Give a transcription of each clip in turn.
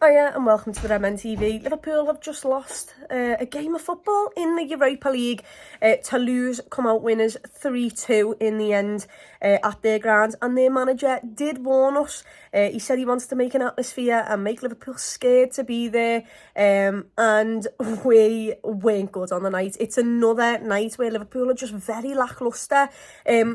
Hiya and welcome to the Red Men TV. Liverpool have just lost a game of football in the Europa League. Toulouse come out winners 3-2 in the end at their ground, and their manager did warn us. He said he wants to make an atmosphere and make Liverpool scared to be there, and we weren't good on the night. It's another night where Liverpool are just very lacklustre.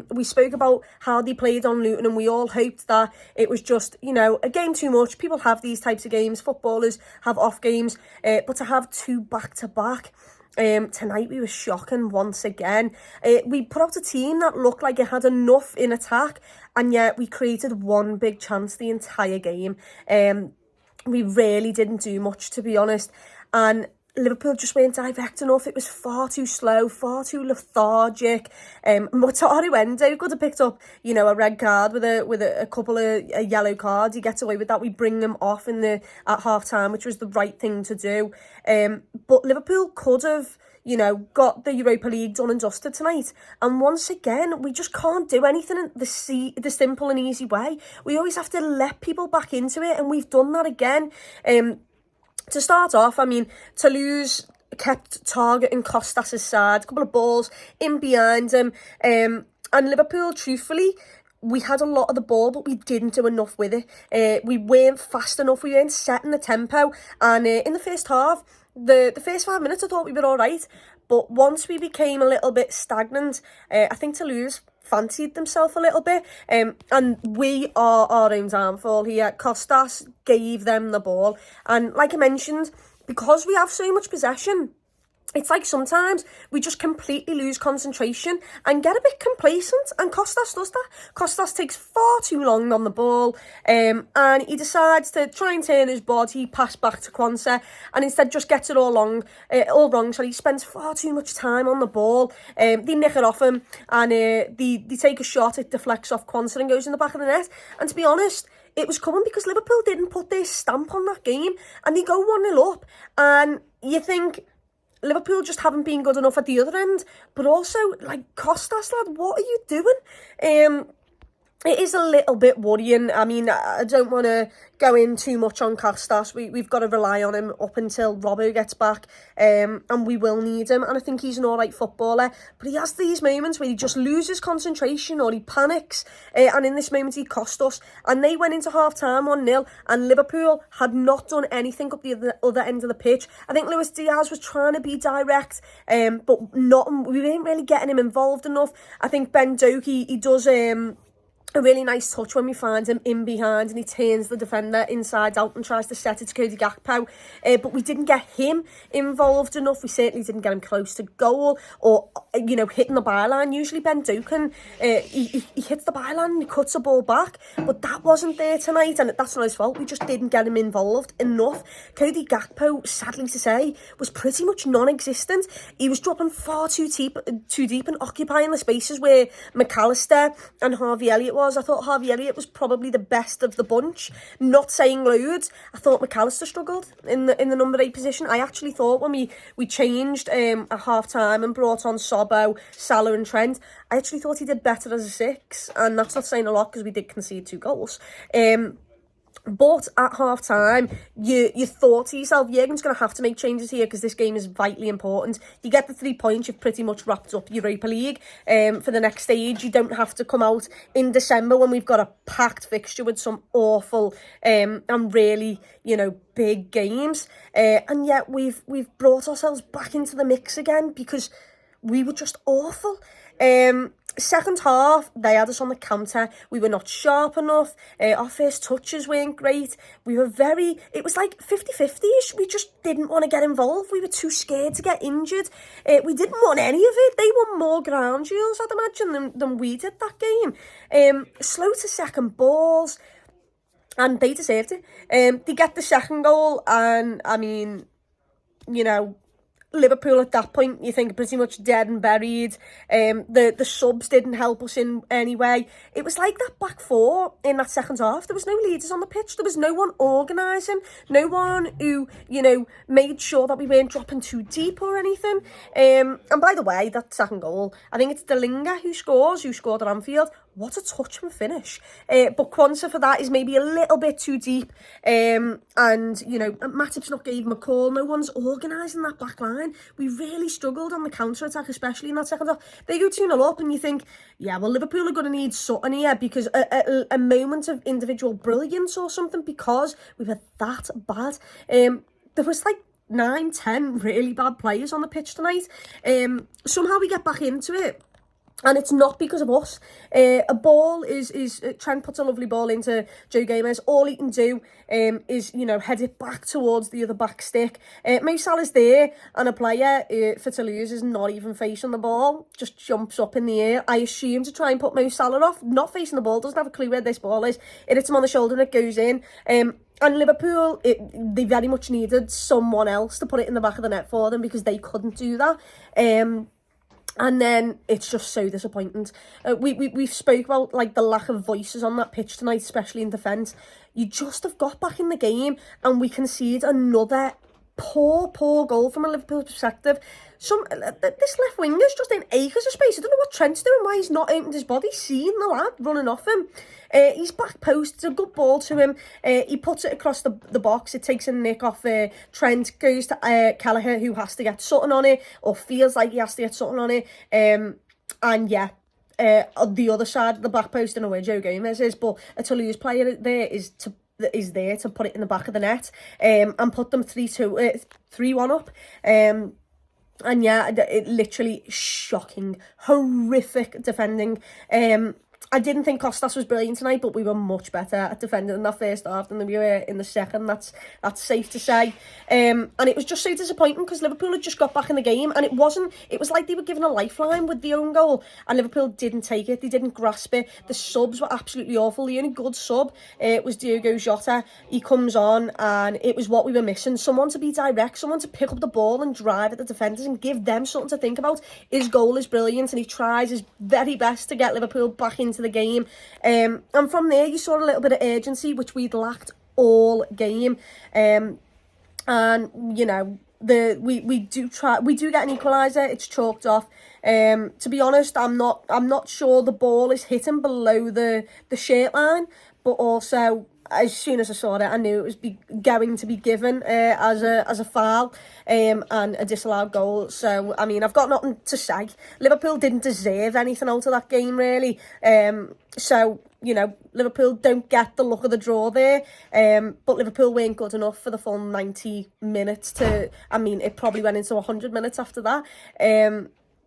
We spoke about how they played on Luton, and we all hoped that it was just, a game too much. People have these types of games. Footballers have off games, but to have two back-to-back, tonight we were shocking once again. We put out a team that looked like it had enough in attack, and yet we created one big chance the entire game. We really didn't do much, to be honest, and Liverpool just weren't direct enough. It was far too slow, far too lethargic. Mataru Endo could have picked up, a red card with a couple of yellow cards. He gets away with that. We bring him off at half time, which was the right thing to do. But Liverpool could have, got the Europa League done and dusted tonight. And once again, we just can't do anything in the simple and easy way. We always have to let people back into it, and we've done that again. To start off, Toulouse kept targeting Costas' side, a couple of balls in behind him, and Liverpool, truthfully, we had a lot of the ball, but we didn't do enough with it. We weren't fast enough, we weren't setting the tempo, and in the first half, the first 5 minutes I thought we were all right, but once we became a little bit stagnant, I think Toulouse fancied themselves a little bit, and we are our own downfall here. Costas gave them the ball, and like I mentioned, because we have so much possession, it's like sometimes we just completely lose concentration and get a bit complacent, and Costas does that. Costas takes far too long on the ball, and he decides to try and turn his body, pass back to Quansah, and instead just gets it all wrong. He spends far too much time on the ball. They nick it off him, and they take a shot, it deflects off Quansah and goes in the back of the net. And to be honest, it was coming because Liverpool didn't put their stamp on that game, and they go 1-0 up, and you think Liverpool just haven't been good enough at the other end. But also, Costas, lad, what are you doing? It is a little bit worrying. I don't want to go in too much on Costas. We've got to rely on him up until Robbo gets back, and we will need him. And I think he's an alright footballer, but he has these moments where he just loses concentration or he panics, and in this moment he cost us. And they went into half-time 1-0, and Liverpool had not done anything up the other end of the pitch. I think Luis Diaz was trying to be direct, but we weren't really getting him involved enough. I think Ben Doki, he does a really nice touch when we find him in behind, and he turns the defender inside out and tries to set it to Cody Gakpo, but we didn't get him involved enough. We certainly didn't get him close to goal or hitting the byline. Usually Ben Doken, he hits the byline and he cuts the ball back, but that wasn't there tonight, and that's not his fault. We just didn't get him involved enough. Cody Gakpo, sadly to say, was pretty much non-existent. He was dropping far too deep and occupying the spaces where McAllister and Harvey Elliott was. I thought Harvey Elliott was probably the best of the bunch. Not saying loads. I thought McAllister struggled in the number 8 position. I actually thought when we changed at half time and brought on Sobbo, Salah and Trent, I actually thought he did better as a 6, and that's not saying a lot because we did concede 2 goals. But at half-time, you thought to yourself, Jurgen's going to have to make changes here because this game is vitally important. You get the 3 points, you've pretty much wrapped up Europa League for the next stage. You don't have to come out in December when we've got a packed fixture with some awful and really, big games. And yet we've brought ourselves back into the mix again because we were just awful. Second half, they had us on the counter. We were not sharp enough. Our first touches weren't great. It was like 50-50ish. We just didn't want to get involved. We were too scared to get injured. We didn't want any of it. They won more ground duels, I'd imagine, than we did that game. Slow to second balls, and they deserved it. They get the second goal, and Liverpool at that point, you think, pretty much dead and buried. The subs didn't help us in any way. It was like that back four in that second half. There was no leaders on the pitch. There was no one organising. No one who, made sure that we weren't dropping too deep or anything. And by the way, that second goal, I think it's Dallinga who scored at Anfield. what a touch and finish. But Quanta for that is maybe a little bit too deep. And, you know, Matip's not gave him a call. No one's organising that back line. We really struggled on the counter-attack, especially in that second half. They go 2-0 up and you think, yeah, well, Liverpool are going to need something here because a moment of individual brilliance or something, because we were that bad. There was like 9-10 really bad players on the pitch tonight. Somehow we get back into it. And it's not because of us. A ball is Trent puts a lovely ball into Joe Gomez. All he can do is, you know, head it back towards the other back stick. Mo Salah's there, and a player for Toulouse is not even facing the ball. Just jumps up in the air. I assume to try and put Mo Salah off. Not facing the ball. Doesn't have a clue where this ball is. It hits him on the shoulder and it goes in. And Liverpool, they very much needed someone else to put it in the back of the net for them because they couldn't do that. And then it's just so disappointing. We've spoke about like the lack of voices on that pitch tonight, especially in defence. You just have got back in the game and we concede another poor goal from a Liverpool perspective. This left winger's just in acres of space. I don't know what Trent's doing, why he's not opened his body, seeing the lad running off him. He's back post, it's a good ball to him. He puts it across the box, it takes a nick off Trent, goes to Kelleher, who has to get something on it, or feels like he has to get something on it. And yeah, on the other side of the back post, I don't know where Joe Gomez is, but a Toulouse player there is there to put it in the back of the net and put them 3-1 up. And yeah, it literally shocking, horrific defending. I didn't think Costas was brilliant tonight, but we were much better at defending in that first half than we were in the second. That's safe to say. And it was just so disappointing because Liverpool had just got back in the game, and it was like they were given a lifeline with the own goal, and Liverpool didn't take it. They didn't grasp it. The subs were absolutely awful. The only good sub was Jota. He comes on, and it was what we were missing. Someone to be direct, someone to pick up the ball and drive at the defenders and give them something to think about. His goal is brilliant, and he tries his very best to get Liverpool back into the game, and from there you saw a little bit of urgency which we'd lacked all game, and you know we do get an equaliser. It's chalked off. To be honest, I'm not sure the ball is hitting below the shirt line, but also as soon as I saw it, I knew it was going to be given as a foul and a disallowed goal. So, I mean, I've got nothing to say. Liverpool didn't deserve anything out of that game, really. So, you know, Liverpool don't get the luck of the draw there. But Liverpool weren't good enough for the full 90 minutes to... I mean, it probably went into 100 minutes after that.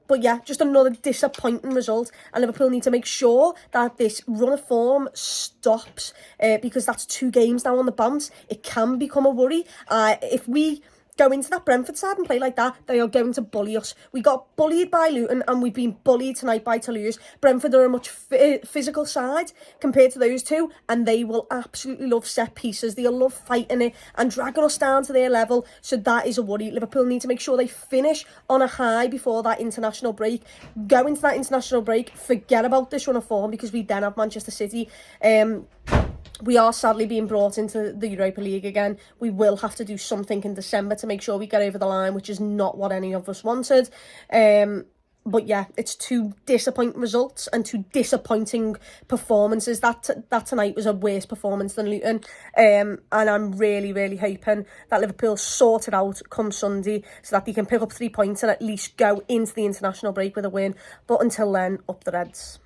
But yeah, just another disappointing result. And Liverpool need to make sure that this run of form stops because that's 2 games now on the bounce. It can become a worry. If we go into that Brentford side and play like that, they are going to bully us. We got bullied by Luton and we've been bullied tonight by Toulouse. Brentford are a much physical side compared to those two, and they will absolutely love set pieces. They'll love fighting it and dragging us down to their level. So that is a worry. Liverpool need to make sure they finish on a high before that international break. Go into that international break, forget about this run of form because we then have Manchester City. We are sadly being brought into the Europa League again. We will have to do something in December to make sure we get over the line, which is not what any of us wanted. But yeah, it's 2 disappointing results and 2 disappointing performances. That tonight was a worse performance than Luton. And I'm really, really hoping that Liverpool sort it out come Sunday so that they can pick up 3 points and at least go into the international break with a win. But until then, up the Reds.